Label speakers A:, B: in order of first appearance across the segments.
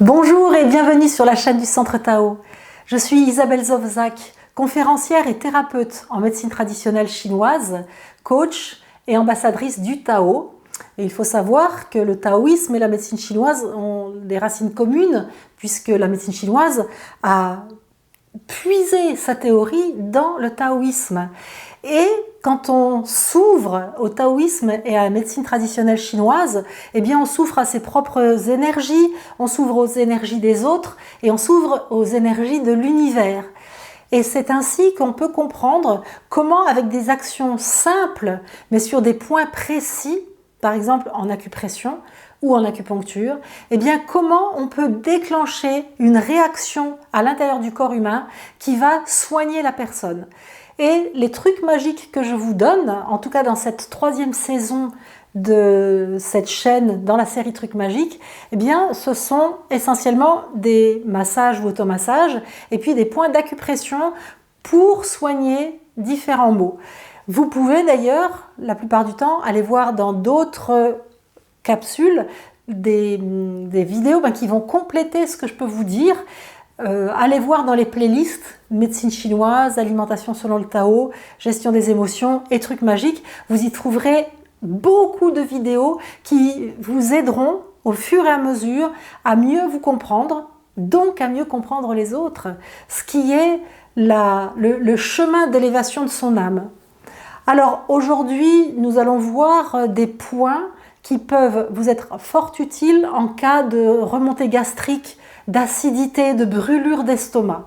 A: Bonjour et bienvenue sur la chaîne du Centre Tao. Je suis Isabelle Zovzak, conférencière et thérapeute en médecine traditionnelle chinoise, coach et ambassadrice du Tao. Et il faut savoir que le taoïsme et la médecine chinoise ont des racines communes puisque la médecine chinoise a puisé sa théorie dans le taoïsme. Et quand on s'ouvre au taoïsme et à la médecine traditionnelle chinoise, eh bien on s'ouvre à ses propres énergies, on s'ouvre aux énergies des autres et on s'ouvre aux énergies de l'univers. Et c'est ainsi qu'on peut comprendre comment, avec des actions simples, mais sur des points précis, par exemple en acupression ou en acupuncture, eh bien comment on peut déclencher une réaction à l'intérieur du corps humain qui va soigner la personne. Et les trucs magiques que je vous donne, en tout cas dans cette 3e saison de cette chaîne, dans la série Trucs magiques, eh bien ce sont essentiellement des massages ou automassages et puis des points d'acupression pour soigner différents maux. Vous pouvez d'ailleurs, la plupart du temps, aller voir dans d'autres capsules des vidéos qui vont compléter ce que je peux vous dire. Allez voir dans les playlists médecine chinoise, alimentation selon le Tao, gestion des émotions et trucs magiques. Vous y trouverez beaucoup de vidéos qui vous aideront au fur et à mesure à mieux vous comprendre, donc à mieux comprendre les autres, ce qui est le chemin d'élévation de son âme. Alors aujourd'hui, nous allons voir des points qui peuvent vous être fort utiles en cas de remontée gastrique, d'acidité, de brûlure d'estomac.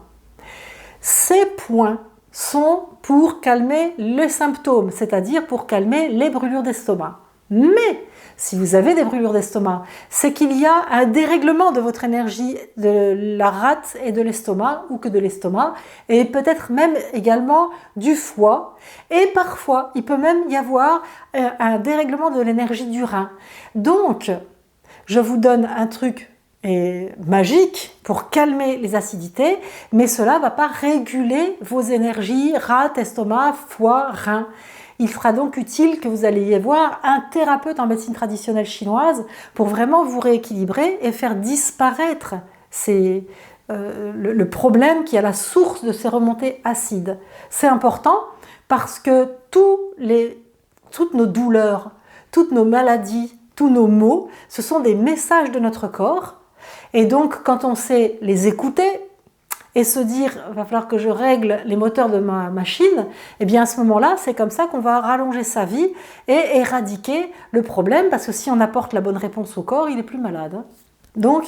A: Ces points sont pour calmer les symptômes, c'est-à-dire pour calmer les brûlures d'estomac. Mais si vous avez des brûlures d'estomac, c'est qu'il y a un dérèglement de votre énergie de la rate et de l'estomac, ou que de l'estomac, et peut-être même également du foie. Et parfois, il peut même y avoir un dérèglement de l'énergie du rein. Donc, je vous donne un truc magique pour calmer les acidités, mais cela ne va pas réguler vos énergies, rate, estomac, foie, rein. Il sera donc utile que vous alliez voir un thérapeute en médecine traditionnelle chinoise pour vraiment vous rééquilibrer et faire disparaître le problème qui est à la source de ces remontées acides. C'est important parce que toutes nos douleurs, toutes nos maladies, tous nos maux, ce sont des messages de notre corps. Et donc, quand on sait les écouter et se dire « il va falloir que je règle les moteurs de ma machine », eh bien à ce moment-là, c'est comme ça qu'on va rallonger sa vie et éradiquer le problème, parce que si on apporte la bonne réponse au corps, il est plus malade. Donc,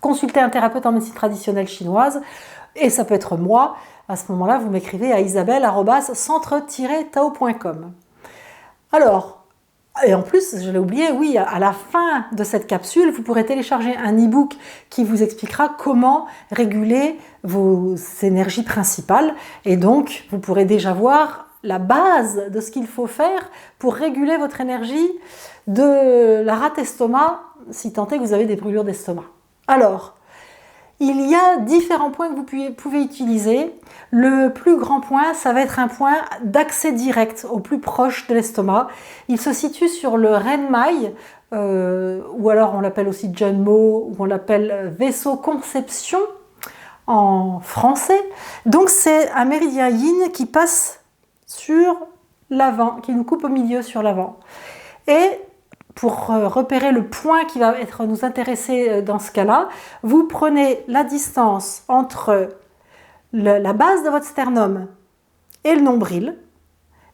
A: consultez un thérapeute en médecine traditionnelle chinoise, et ça peut être moi. À ce moment-là, vous m'écrivez à isabelle@centre-tao.com. Alors, et en plus, je l'ai oublié, oui, à la fin de cette capsule, vous pourrez télécharger un e-book qui vous expliquera comment réguler vos énergies principales. Et donc, vous pourrez déjà voir la base de ce qu'il faut faire pour réguler votre énergie de la rate estomac, si tant est que vous avez des brûlures d'estomac. Alors, il y a différents points que vous pouvez utiliser. Le plus grand point, ça va être un point d'accès direct au plus proche de l'estomac. Il se situe sur le renmai, ou alors on l'appelle aussi Zhenmo, ou on l'appelle vaisseau conception en français. Donc c'est un méridien yin qui passe sur l'avant, qui nous coupe au milieu sur l'avant. Et pour repérer le point qui va nous intéresser dans ce cas-là, vous prenez la distance entre la base de votre sternum et le nombril,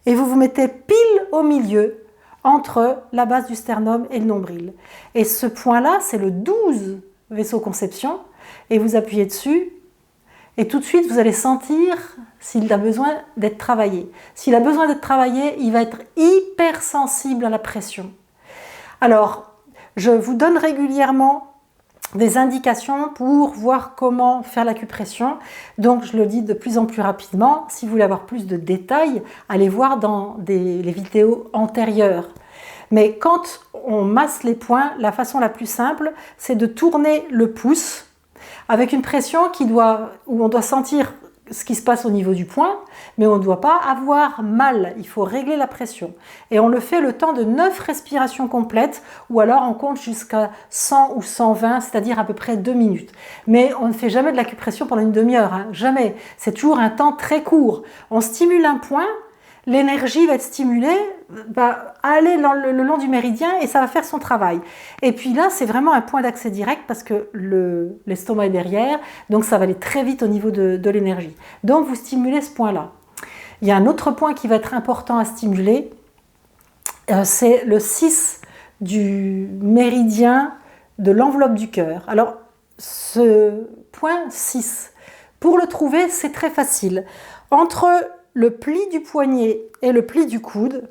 A: et vous vous mettez pile au milieu entre la base du sternum et le nombril. Et ce point-là, c'est le 12 vaisseau conception, et vous appuyez dessus, et tout de suite, vous allez sentir s'il a besoin d'être travaillé. S'il a besoin d'être travaillé, il va être hypersensible à la pression. Alors, je vous donne régulièrement des indications pour voir comment faire l'acupression. Donc, je le dis de plus en plus rapidement. Si vous voulez avoir plus de détails, allez voir dans les vidéos antérieures. Mais quand on masse les points, la façon la plus simple, c'est de tourner le pouce avec une pression où on doit sentir ce qui se passe au niveau du poing, mais on ne doit pas avoir mal, il faut régler la pression. Et on le fait le temps de 9 respirations complètes, ou alors on compte jusqu'à 100 ou 120, c'est-à-dire à peu près 2 minutes. Mais on ne fait jamais de l'acupression pendant une demi-heure, hein, jamais. C'est toujours un temps très court. On stimule un point, l'énergie va être stimulée, va aller le long du méridien et ça va faire son travail. Et puis là, c'est vraiment un point d'accès direct parce que l'estomac est derrière, donc ça va aller très vite au niveau de l'énergie. Donc vous stimulez ce point-là. Il y a un autre point qui va être important à stimuler, c'est le 6 du méridien de l'enveloppe du cœur. Alors, ce point 6, pour le trouver, c'est très facile. Entre le pli du poignet et le pli du coude,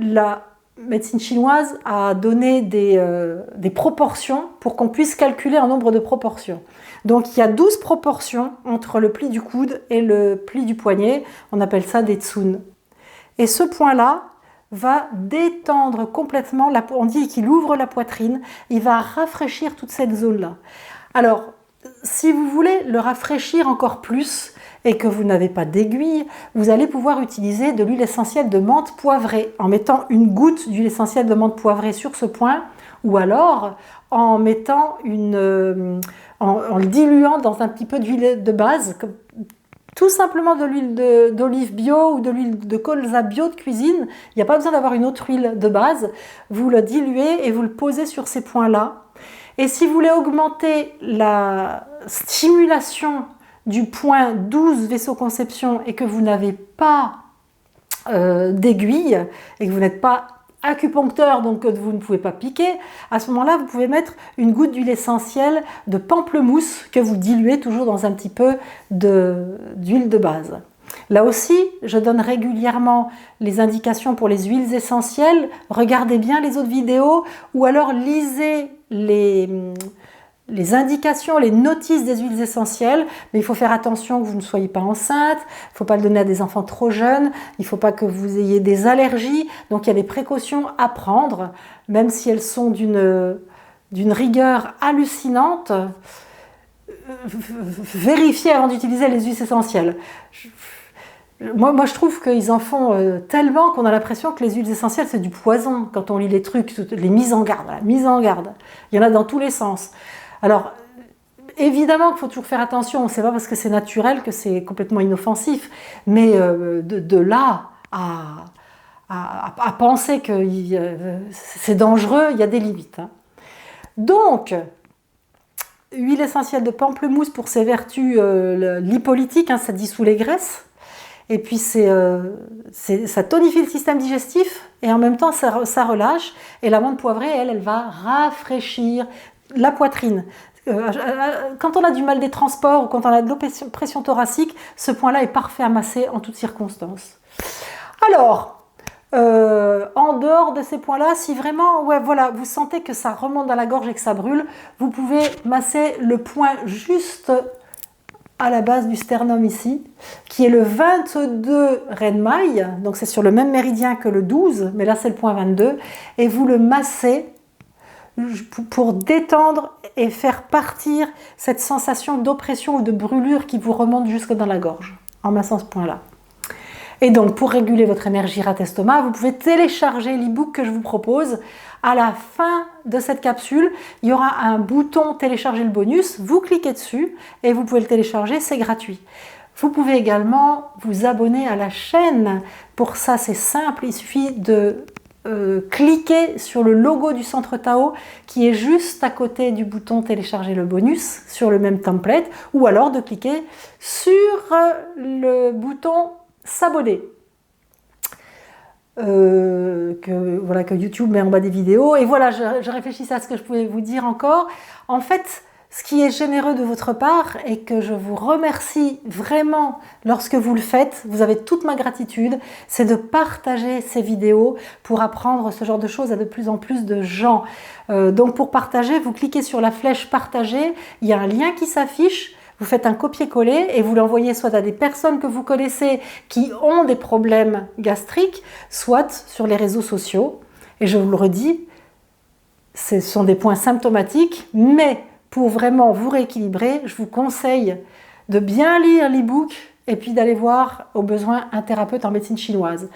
A: la médecine chinoise a donné des proportions pour qu'on puisse calculer un nombre de proportions. Donc il y a 12 proportions entre le pli du coude et le pli du poignet, on appelle ça des tsun. Et ce point-là va détendre complètement, on dit qu'il ouvre la poitrine, il va rafraîchir toute cette zone-là. Alors, si vous voulez le rafraîchir encore plus, et que vous n'avez pas d'aiguille, vous allez pouvoir utiliser de l'huile essentielle de menthe poivrée en mettant une goutte d'huile essentielle de menthe poivrée sur ce point, ou alors en mettant en le diluant dans un petit peu d'huile de base, tout simplement de l'huile d'olive bio ou de l'huile de colza bio de cuisine. Il n'y a pas besoin d'avoir une autre huile de base. Vous le diluez et vous le posez sur ces points-là. Et si vous voulez augmenter la stimulation du point 12 vaisseau-conception et que vous n'avez pas d'aiguille et que vous n'êtes pas acupuncteur, donc vous ne pouvez pas piquer, à ce moment-là, vous pouvez mettre une goutte d'huile essentielle de pamplemousse que vous diluez toujours dans un petit peu d'huile de base. Là aussi, je donne régulièrement les indications pour les huiles essentielles. Regardez bien les autres vidéos ou alors lisez les indications, les notices des huiles essentielles, mais il faut faire attention que vous ne soyez pas enceinte, il ne faut pas le donner à des enfants trop jeunes, il ne faut pas que vous ayez des allergies, donc il y a des précautions à prendre, même si elles sont d'une rigueur hallucinante. Vérifiez avant d'utiliser les huiles essentielles. Moi, je trouve qu'ils en font tellement qu'on a l'impression que les huiles essentielles, c'est du poison quand on lit les trucs, les mises en garde. Voilà, mise en garde. Il y en a dans tous les sens. Alors, évidemment qu'il faut toujours faire attention, c'est pas parce que c'est naturel que c'est complètement inoffensif, mais de là à penser que c'est dangereux, il y a des limites. Hein. Donc, huile essentielle de pamplemousse pour ses vertus lipolytiques, hein, ça dissout les graisses, et puis ça tonifie le système digestif, et en même temps ça relâche, et la menthe poivrée, elle va rafraîchir la poitrine. Quand on a du mal des transports ou quand on a de l'oppression thoracique, ce point-là est parfait à masser en toutes circonstances. Alors, en dehors de ces points-là, si vraiment vous sentez que ça remonte dans la gorge et que ça brûle, vous pouvez masser le point juste à la base du sternum ici, qui est le 22 Renmai, donc c'est sur le même méridien que le 12, mais là c'est le point 22, et vous le massez pour détendre et faire partir cette sensation d'oppression ou de brûlure qui vous remonte jusque dans la gorge, en massant ce point-là. Et donc, pour réguler votre énergie rat-estomac, vous pouvez télécharger l'e-book que je vous propose. À la fin de cette capsule, il y aura un bouton « Télécharger le bonus ». Vous cliquez dessus et vous pouvez le télécharger, c'est gratuit. Vous pouvez également vous abonner à la chaîne. Pour ça, c'est simple, il suffit de cliquer sur le logo du Centre Tao qui est juste à côté du bouton télécharger le bonus sur le même template, ou alors de cliquer sur le bouton s'abonner que YouTube met en bas des vidéos. Et voilà, je réfléchissais à ce que je pouvais vous dire encore. En fait, ce qui est généreux de votre part et que je vous remercie vraiment lorsque vous le faites, vous avez toute ma gratitude, c'est de partager ces vidéos pour apprendre ce genre de choses à de plus en plus de gens. Donc pour partager, vous cliquez sur la flèche partager, il y a un lien qui s'affiche, vous faites un copier-coller et vous l'envoyez soit à des personnes que vous connaissez qui ont des problèmes gastriques, soit sur les réseaux sociaux. Et je vous le redis, ce sont des points symptomatiques, mais pour vraiment vous rééquilibrer, je vous conseille de bien lire l'e-book et puis d'aller voir au besoin un thérapeute en médecine chinoise.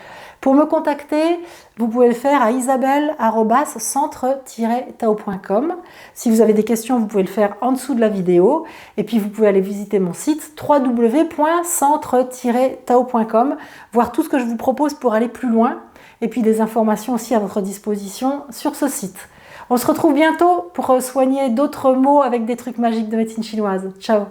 A: Pour me contacter, vous pouvez le faire à isabelle@centre-tao.com. Si vous avez des questions, vous pouvez le faire en dessous de la vidéo. Et puis vous pouvez aller visiter mon site www.centre-tao.com, voir tout ce que je vous propose pour aller plus loin. Et puis des informations aussi à votre disposition sur ce site. On se retrouve bientôt pour soigner d'autres maux avec des trucs magiques de médecine chinoise. Ciao!